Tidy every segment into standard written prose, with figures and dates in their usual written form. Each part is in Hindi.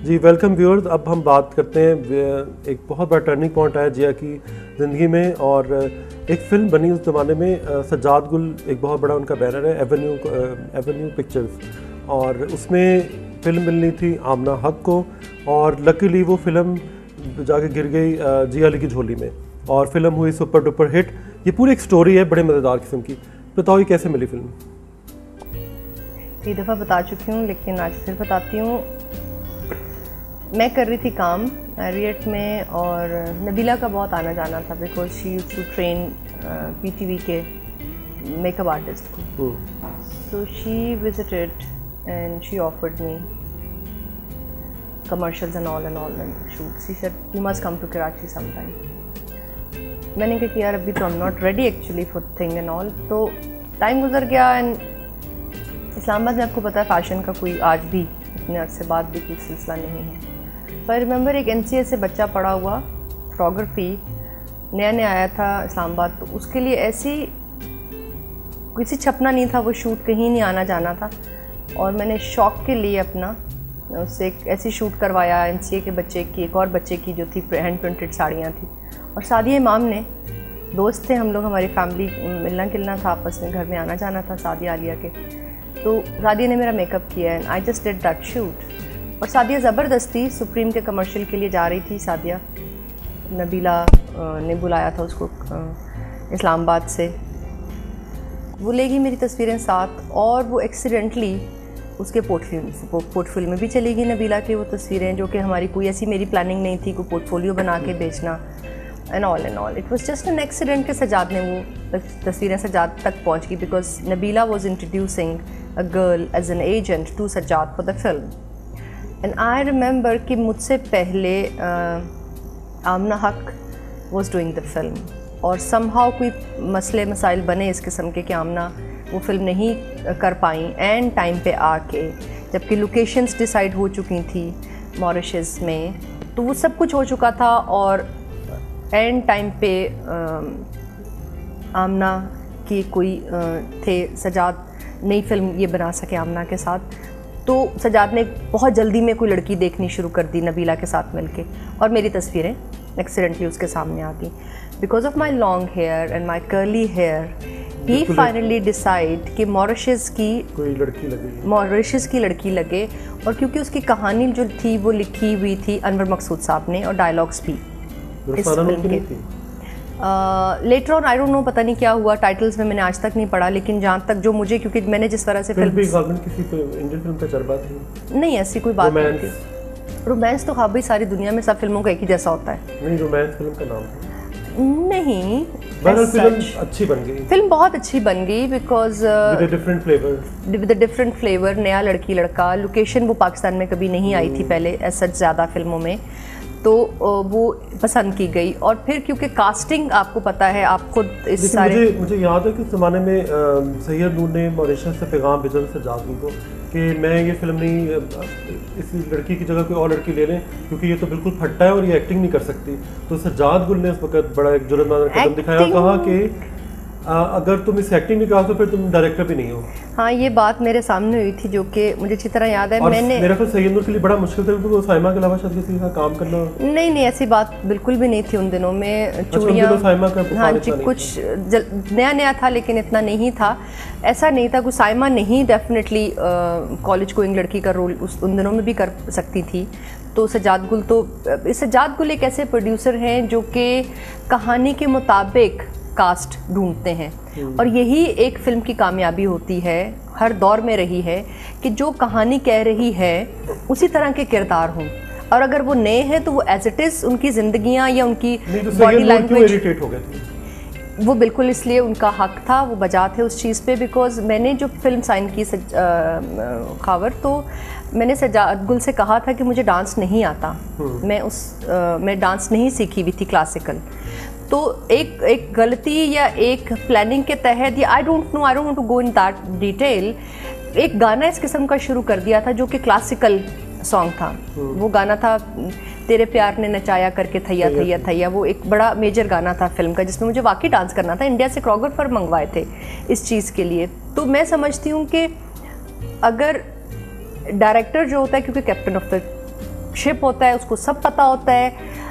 जी वेलकम व्यूअर्स। अब हम बात करते हैं, एक बहुत बड़ा टर्निंग पॉइंट आया जिया की ज़िंदगी में, और एक फ़िल्म बनी उस ज़माने में, सज्जाद गुल एक बहुत बड़ा उनका बैनर है, एवेन्यू पिक्चर्स, और उसमें फ़िल्म मिलनी थी आमना हक को, और लकीली वो फ़िल्म जाके गिर गई जिया अली की झोली में, और फिल्म हुई सुपर डुपर हिट। ये पूरी एक स्टोरी है बड़े मज़ेदार किस्म की। बताओ ये कैसे मिली फिल्म? एक दफ़ा बता चुकी हूँ लेकिन आज फिर बताती हूँ। मैं कर रही थी काम मैरियट में, और नबीला का बहुत आना जाना था because she used to train PTV के मेकअप आर्टिस्ट को। So she visited and she offered me commercials and all and shoots. She said you must come to Karachi sometime. मैंने कहा कि यार अभी तो I'm not ready actually for thing and all. तो टाइम गुजर गया एंड इस्लामाबाद में आपको पता है फैशन का कोई आज भी इतने अरसे बाद भी कोई सिलसिला नहीं है। तो आई रिमेंबर एक NCA से बच्चा पड़ा हुआ फोटोग्राफी नया नया आया था इस्लामाबाद, तो उसके लिए ऐसी किसी छपना नहीं था, वो शूट कहीं नहीं आना जाना था, और मैंने शौक के लिए अपना उससे एक ऐसी शूट करवाया NCA के बच्चे की, एक और बच्चे की जो थी हैंड प्रिंटेड साड़ियाँ थी। और सादिया इमाम ने, दोस्त थे हम लोग, हमारी फैमिली मिलना गिलना था आपस में, घर में आना जाना था सादिया आलिया के, तो सादिया ने मेरा मेकअप किया and I just did that shoot. और सादिया ज़बरदस्ती सुप्रीम के कमर्शियल के लिए जा रही थी। सादिया नबीला ने बुलाया था उसको इस्लामाबाद से, वो लेगी मेरी तस्वीरें साथ, और वो एक्सीडेंटली उसके पोर्टफोलियो में भी चली गई नबीला की वो तस्वीरें, जो कि हमारी कोई ऐसी मेरी प्लानिंग नहीं थी कोई पोर्टफोलियो बना के बेचना and all. It was just an accident के सजाद ने वो तस्वीरें सजाद तक पहुंच गई because Nabeela was introducing a girl as an agent to Sajjad for the film. And I remember कि मुझसे पहले Amna Haq was doing the film, और समहाउ कोई मसले मसाइल बने इस किस्म के कि आमना वो फिल्म नहीं कर पाई एंड टाइम पे आके, जबकि लोकेशंस डिसाइड हो चुकी थी मॉरिशस में, तो वो सब कुछ हो चुका था, और एंड टाइम पे आमना की कोई थे सजाद नई फिल्म ये बना सके आमना के साथ, तो सजाद ने बहुत जल्दी में कोई लड़की देखनी शुरू कर दी नबीला के साथ मिलके, और मेरी तस्वीरें एक्सीडेंटली उसके सामने आ गई। Because of my long hair and my curly hair he finally decide कि मॉरिशस की लड़की लगे, और क्योंकि उसकी कहानी जो थी वो लिखी हुई थी अनवर मकसूद साहब ने, और डायलॉग्स भी इस फिल्म के। Later on I don't know, पता नहीं क्या हुआ, टाइटल्स में मैंने आज तक नहीं पढ़ा, लेकिन जहाँ तक जो मुझे, क्योंकि मैंने जिस तरह से फिल्म इंडियन फिल्म का चरबा थी नहीं, ऐसी कोई बात नहीं थी। रोमांस तो हाँ भाई सारी दुनिया में सब फिल्मों का एक ही जैसा होता है। नहीं, रोमांस फिल्म का नाम था नहीं, फिल्म अच्छी बन गई, फिल्म बहुत अच्छी बन गई because with a different flavour, नया लड़की लड़का, लोकेशन वो पाकिस्तान में कभी नहीं आई थी पहले ऐसा ज़्यादा फिल्मों में, तो वो पसंद की गई। और फिर क्योंकि कास्टिंग आपको पता है, आप खुद इस सारे, मुझे याद है कि उस ज़माने में सैयद नूर ने मॉरिशस से पैगाम भेजा सजाद को कि मैं ये फिल्म नहीं, इस लड़की की जगह कोई और लड़की ले लें क्योंकि ये तो बिल्कुल फट्टा है और ये एक्टिंग नहीं कर सकती। तो सज्जाद गुल ने उस वक्त बड़ा एक जुर्माना कदम दिखाया, कहा कि अगर तुम इस एक्टिंग नहीं कहा तो फिर तुम डायरेक्टर भी नहीं हो। हाँ, ये बात मेरे सामने हुई थी जो कि मुझे अच्छी तरह याद है। मैंने मेरे को सैयद नूर के लिए बड़ा मुश्किल था क्योंकि साइमा के अलावा शायद किसी के साथ काम करना नहीं, ऐसी बात बिल्कुल भी नहीं थी उन दिनों में। चूड़ियाँ, हाँ जी, कुछ नया नया था लेकिन इतना नहीं था, ऐसा नहीं था। कुछ साइमा नहीं, डेफिनेटली कॉलेज गोइंग लड़की का रोल उन दिनों में भी कर सकती थी। तो सज्जाद गुल एक ऐसे प्रोड्यूसर हैं जो कि कहानी के मुताबिक कास्ट ढूंढते हैं, और यही एक फिल्म की कामयाबी होती है, हर दौर में रही है, कि जो कहानी कह रही है उसी तरह के किरदार हों, और अगर वो नए हैं तो वो एज इट इज़ उनकी ज़िंदगियाँ या उनकी बॉडी लैंग्वेज, वो बिल्कुल इसलिए उनका हक था, वो बजा थे उस चीज़ पे। बिकॉज मैंने जो फिल्म साइन की खावर, तो मैंने सज्जाद गुल से कहा था कि मुझे डांस नहीं आता, मैं डांस नहीं सीखी हुई थी क्लासिकल, तो एक गलती या एक प्लानिंग के तहत, या I don't want to go in that detail, एक गाना इस किस्म का शुरू कर दिया था जो कि क्लासिकल सॉन्ग था। वो गाना था तेरे प्यार ने नचाया करके थैया थैया थैया, वो एक बड़ा मेजर गाना था फिल्म का, जिसमें मुझे वाकई डांस करना था। इंडिया से कोरियोग्राफर मंगवाए थे इस चीज़ के लिए। तो मैं समझती हूँ कि अगर डायरेक्टर जो होता है, क्योंकि कैप्टन ऑफ द शिप होता है, उसको सब पता होता है।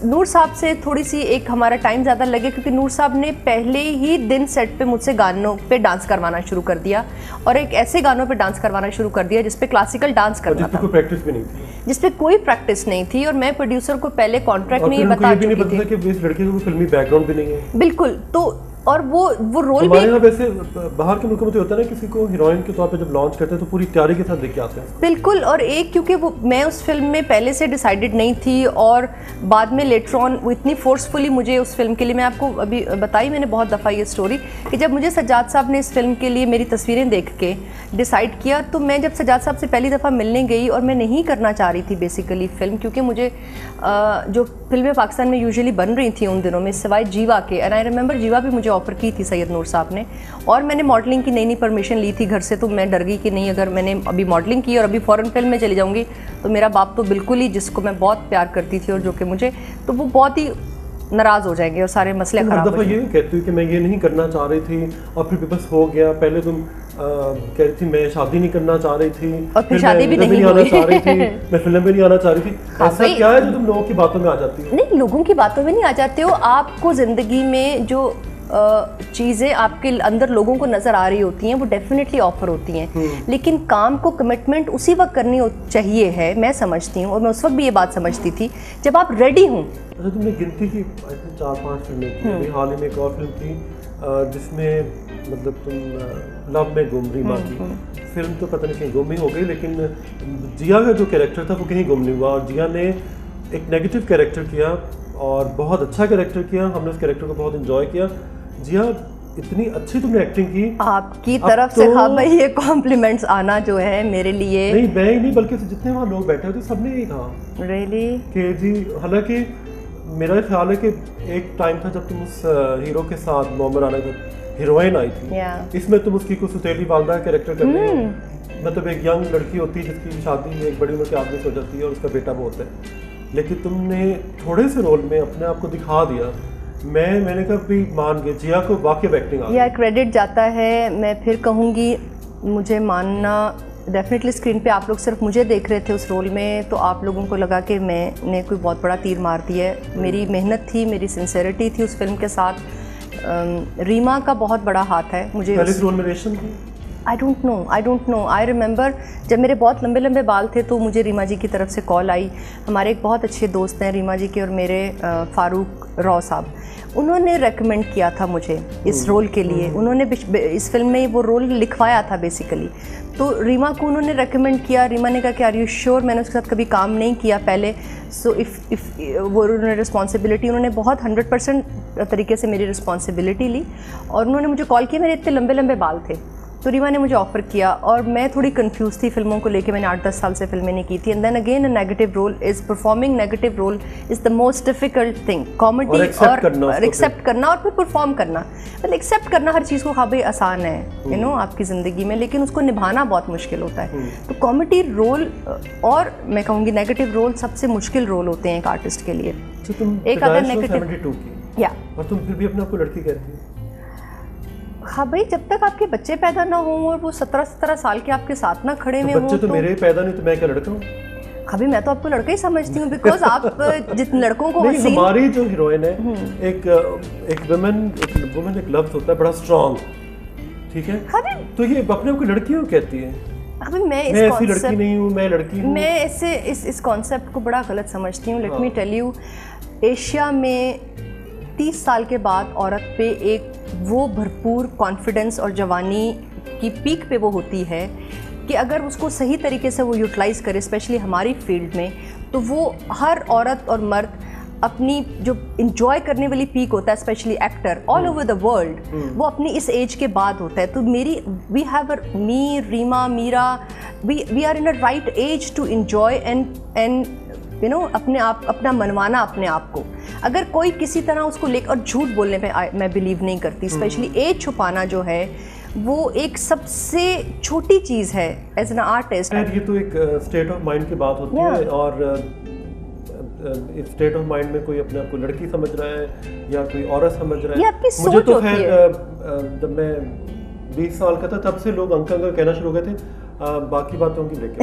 नूर साहब से थोड़ी सी एक हमारा टाइम ज़्यादा लगे क्योंकि नूर साहब ने पहले ही दिन सेट पे मुझसे गानों पे डांस करवाना शुरू कर दिया, और एक ऐसे गानों पे डांस करवाना शुरू कर दिया जिस पे क्लासिकल डांस करना था, प्रैक्टिस भी नहीं थी, जिस पे कोई प्रैक्टिस नहीं थी। और मैं प्रोड्यूसर को पहले कॉन्ट्रैक्ट में ही बता चुकी थी कि इस लड़के को फिल्मी बैकग्राउंड भी नहीं है। बिल्कुल, तो और वो रोल भी वैसे बाहर के मुल्कों में तो होता है ना, किसी को हीरोइन के तौर पे जब लॉन्च करते हैं तो पूरी तैयारी के साथ लेके आते हैं। बिल्कुल, और एक क्योंकि वो मैं उस फिल्म में पहले से डिसाइडेड नहीं थी, और बाद में लेटर ऑन वो इतनी फोर्सफुली मुझे उस फिल्म के लिए, मैं आपको अभी बताई मैंने बहुत दफ़ा ये स्टोरी कि जब मुझे सज्जाद साहब ने इस फिल्म के लिए मेरी तस्वीरें देख के डिसाइड किया, तो मैं जब सज्जाद साहब से पहली दफ़ा मिलने गई, और मैं नहीं करना चाह रही थी बेसिकली फिल्म, क्योंकि मुझे जो फिल्में पाकिस्तान में यूजुअली बन रही थी उन दिनों में सिवाय जीवा के, एंड आई रिमेंबर जीवा भी मुझे ऑफर की थी सैयद नूर साहब ने, और मैंने मॉडलिंग की नई परमिशन ली थी घर से, तो मैं डर गई कि नहीं अगर मैंने अभी मॉडलिंग की और अभी फ़ौरन फिल्म में चली जाऊँगी तो मेरा बाप तो बिल्कुल ही, जिसको मैं बहुत प्यार करती थी और जो कि मुझे, तो वो बहुत ही नाराज़ हो जाएंगे और सारे मसले खराब हो जाएंगे। ये कहती हूँ कि मैं ये नहीं करना चाह रही थी और फिर बस हो गया। पहले तुम कह रही थी मैं शादी नहीं करना चाह रही थी, और फिर शादी भी नहीं आना चाह रही थी, मैं फिल्म में नहीं आना चाह रही थी। ऐसा क्या है जो तुम लोगों की बातों में आ जाती हो? नहीं, लोगों की बातों में नहीं आ जाते हो, आपको ज़िंदगी में जो चीज़ें आपके अंदर लोगों को नज़र आ रही होती हैं वो डेफिनेटली ऑफर होती हैं, लेकिन काम को कमिटमेंट उसी वक्त करनी चाहिए है, मैं समझती हूँ, और मैं उस वक्त भी ये बात समझती थी जब आप रेडी हूँ। अच्छा, तुमने गिनती की 4-5 फिल्में की, अभी हाल ही में एक और फिल्म थी जिसमें मतलब तुम लव में गुम रीमा की फिल्म, तो पता नहीं कहीं गुम ही हो गई, लेकिन जिया का जो कैरेक्टर था वो कहीं गुम नहीं हुआ, और जिया ने एक नेगेटिव कैरेक्टर किया और बहुत अच्छा कैरेक्टर किया, हमने उस कैरेक्टर को बहुत एंजॉय किया। जिया, इतनी अच्छी तुमने एक्टिंग की, आपकी तरफ से हाँ भाई, ये कॉम्प्लीमेंट्स आना जो है मेरे लिए, नहीं मैं ही नहीं बल्कि जितने वहाँ लोग बैठे थे सबने यही कहा रियली कि जी, हालांकि मेरा ख्याल है कि एक टाइम था जब तुम उस हीरो के साथ मोहम्मद राना जब हीरोइन आई थी, इसमें तुम उसकी कुछ सुतेली वालदा कैरेक्टर कर रही हो, मतलब एक यंग लड़की होती है जिसकी शादी एक बड़ी उम्र के आदमी से हो जाती है और उसका बेटा बहुत है, लेकिन तुमने थोड़े से रोल में अपने आप को दिखा दिया। मैंने कहा भी मान गया, जिया को वाकई एक्टिंग आ गई, या क्रेडिट जाता है। मैं फिर कहूँगी, मुझे मानना डेफिनेटली स्क्रीन पे आप लोग सिर्फ मुझे देख रहे थे उस रोल में, तो आप लोगों को लगा कि मैंने कोई बहुत बड़ा तीर मार दिया है। मेरी मेहनत थी, मेरी सिंसेरिटी थी उस फिल्म के साथ। रीमा का बहुत बड़ा हाथ है मुझे पहले रोल में। रेशम थी, I don't know. I remember जब मेरे बहुत लंबे लंबे बाल थे तो मुझे रीमा जी की तरफ से कॉल आई। हमारे एक बहुत अच्छे दोस्त हैं रीमा जी के और मेरे, फारूक रॉ साहब, उन्होंने रेकमेंड किया था मुझे इस रोल के लिए। उन्होंने इस फिल्म में वो रोल लिखवाया था बेसिकली, तो रीमा को उन्होंने रेकमेंड किया। रीमा ने कहा कि आर यू श्योर, मैंने उसके साथ कभी काम नहीं किया पहले, सो इफ़ वो उन्होंने रिस्पॉन्सिबिलिटी, उन्होंने बहुत 100% तरीके से मेरी रिस्पॉन्सिबिलिटी ली और उन्होंने मुझे कॉल किया। मेरे इतने लंबे लंबे बाल थे तो रीमा ने मुझे ऑफ़र किया और मैं थोड़ी कंफ्यूज थी फिल्मों को लेके। मैंने 8-10 साल से फिल्में नहीं की थी। And then again a negative role is performing negative role is the most difficult thing. Comedy और एक्सेप्ट करना और फिर परफॉर्म करना, मतलब एक्सेप्ट करना हर चीज़ को हाँ भाई आसान है यू नो आपकी ज़िंदगी में, लेकिन उसको निभाना बहुत मुश्किल होता है। तो कॉमेडी रोल और मैं कहूँगी नेगेटिव रोल सबसे मुश्किल रोल होते हैं एक आर्टिस्ट के लिए। एक अगर नेगेटिव या और तुम फिर भी अपने आप को लड़की कहती हो। हाँ भाई, जब तक आपके बच्चे पैदा ना हों और वो 17 साल के आपके साथ ना खड़े हुए हों, बच्चे तो मेरे ही पैदा नहीं, तो मैं क्या लड़का हूँ? अभी मैं तो आपको लड़का ही समझती हूँ, बिकॉज आप जितने लड़कों को नहीं, हमारी जो हीरोइन है एक वुमेन एक लफ्ज होता है बड़ा स्ट्रॉन्ग, ठीक है? तो ये अपने आप को लड़की क्यों कहती है? अभी मैं ऐसी लड़की नहीं हूँ, मैं लड़की हूँ। मैं ऐसे इस कॉन्सेप्ट को बड़ा गलत समझती हूँ। Let me tell you, Asia में 30 साल के बाद औरत पे एक वो भरपूर कॉन्फिडेंस और जवानी की पीक पे वो होती है कि अगर उसको सही तरीके से वो यूटिलाइज़ करे, स्पेशली हमारी फील्ड में, तो वो हर औरत और मर्द अपनी जो इंजॉय करने वाली पीक होता है, specially actor all over the world, वो अपनी इस एज के बाद होता है। तो we have me, Reema, Meera, we are in a right age to enjoy and you know अपने आप अपना मनवाना अपने आप को। अगर कोई किसी तरह उसको लेकर, और झूठ बोलने पे मैं बिलीव नहीं करती, स्पेशली एज छुपाना जो है वो एक सबसे छोटी चीज़ है एज एन आर्टिस्ट। ये तो एक स्टेट ऑफ माइंड की बात होती है, और इस स्टेट ऑफ माइंड में कोई अपने आप को लड़की समझ रहा है या कोई औरत समझ रहा है। ये आपकी सोच मुझे तो होती है। जब मैं 20 साल का था तब से लोग अंकल कहना शुरू हो गए थे, बाकी बातों की ब्रेक